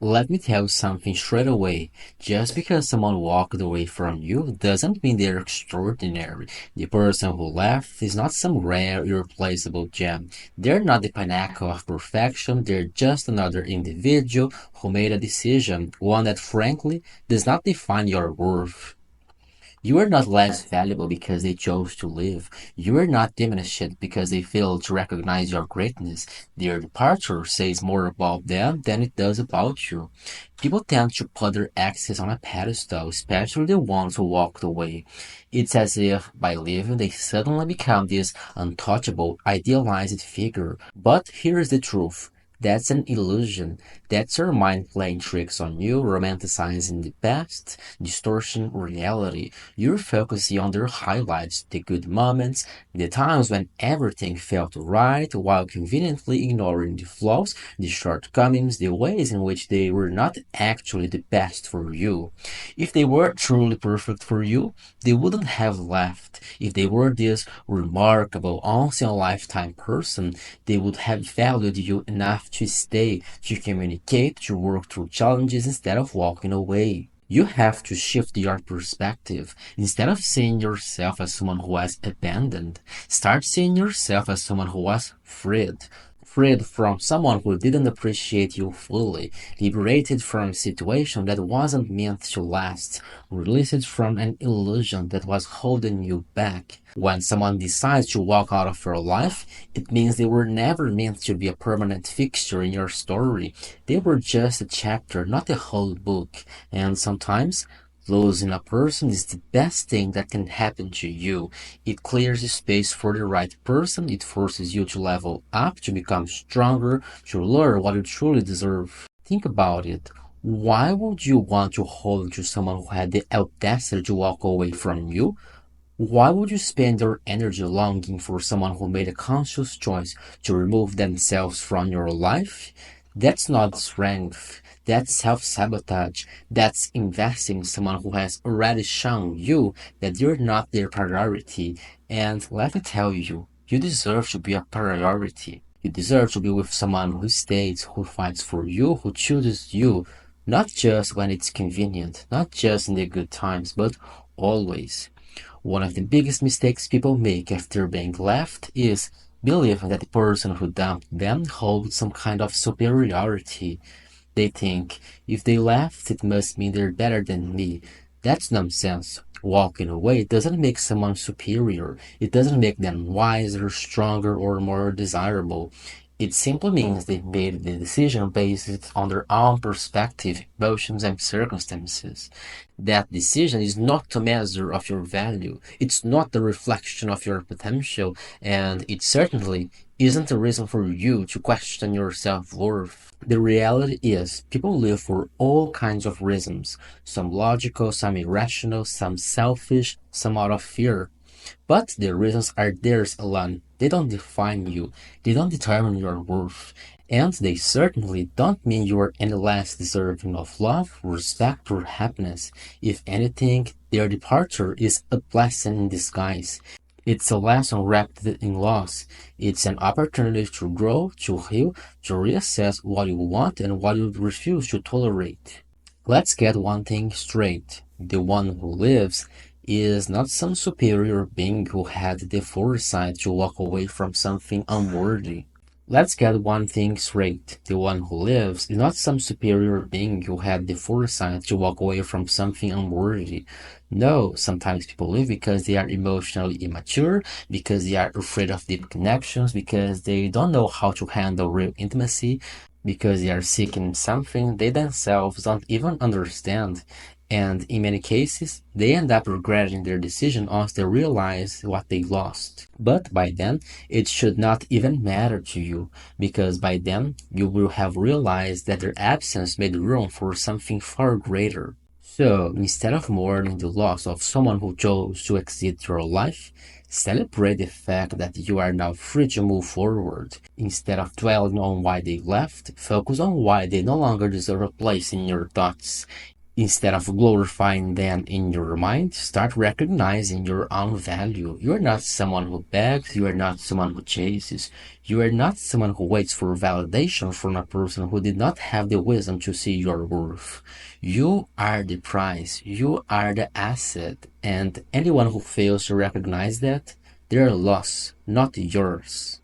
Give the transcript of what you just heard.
Let me tell you something straight away. Just because someone walked away from you doesn't mean they're extraordinary. The person who left is not some rare, irreplaceable gem. They're not the pinnacle of perfection, they're just another individual who made a decision, one that frankly does not define your worth. You are not less valuable because they chose to live. You are not diminished because they failed to recognize your greatness. Their departure says more about them than it does about you. People tend to put their exes on a pedestal, especially the ones who walked away. It's as if by leaving they suddenly become this untouchable, idealized figure. But here's the truth. That's an illusion. That's your mind playing tricks on you, romanticizing the past, distortion reality. You're focusing on their highlights, the good moments, the times when everything felt right, while conveniently ignoring the flaws, the shortcomings, the ways in which they were not actually the best for you. If they were truly perfect for you, they wouldn't have left. If they were this remarkable, once in a lifetime person, they would have valued you enough to stay, to communicate, to work through challenges instead of walking away. You have to shift your perspective. Instead of seeing yourself as someone who was abandoned, start seeing yourself as someone who was freed. Freed from someone who didn't appreciate you fully, liberated from a situation that wasn't meant to last, released from an illusion that was holding you back. When someone decides to walk out of your life, it means they were never meant to be a permanent fixture in your story. They were just a chapter, not a whole book. And sometimes, losing a person is the best thing that can happen to you. It clears the space for the right person, it forces you to level up, to become stronger, to learn what you truly deserve. Think about it. Why would you want to hold on to someone who had the audacity to walk away from you? Why would you spend your energy longing for someone who made a conscious choice to remove themselves from your life? That's not strength. That's self-sabotage. That's investing in someone who has already shown you that you're not their priority. And let me tell you, you deserve to be a priority. You deserve to be with someone who stays, who fights for you, who chooses you, not just when it's convenient, not just in the good times, but always. One of the biggest mistakes people make after being left is believing that the person who dumped them holds some kind of superiority. They think, if they left, it must mean they're better than me. That's nonsense. Walking away doesn't make someone superior. It doesn't make them wiser, stronger, or more desirable. It simply means they made the decision based on their own perspective, emotions, and circumstances. That decision is not a measure of your value. It's not the reflection of your potential, and it certainly isn't a reason for you to question your self-worth. The reality is, people live for all kinds of reasons, some logical, some irrational, some selfish, some out of fear. But the reasons are theirs alone. They don't define you. They don't determine your worth. And they certainly don't mean you are any less deserving of love, respect, or happiness. If anything, their departure is a blessing in disguise. It's a lesson wrapped in loss. It's an opportunity to grow, to heal, to reassess what you want and what you refuse to tolerate. Let's get one thing straight. The one who lives is not some superior being who had the foresight to walk away from something unworthy. Let's get one thing straight. The one who lives is not some superior being who had the foresight to walk away from something unworthy. No, sometimes people live because they are emotionally immature, because they are afraid of deep connections, because they don't know how to handle real intimacy, because they are seeking something they themselves don't even understand. And in many cases, they end up regretting their decision once they realize what they lost. But by then, it should not even matter to you, because by then, you will have realized that their absence made room for something far greater. So, instead of mourning the loss of someone who chose to exit your life, celebrate the fact that you are now free to move forward. Instead of dwelling on why they left, focus on why they no longer deserve a place in your thoughts. Instead of glorifying them in your mind, start recognizing your own value. You are not someone who begs, you are not someone who chases, you are not someone who waits for validation from a person who did not have the wisdom to see your worth. You are the prize, you are the asset, and anyone who fails to recognize that, they're lost, not yours.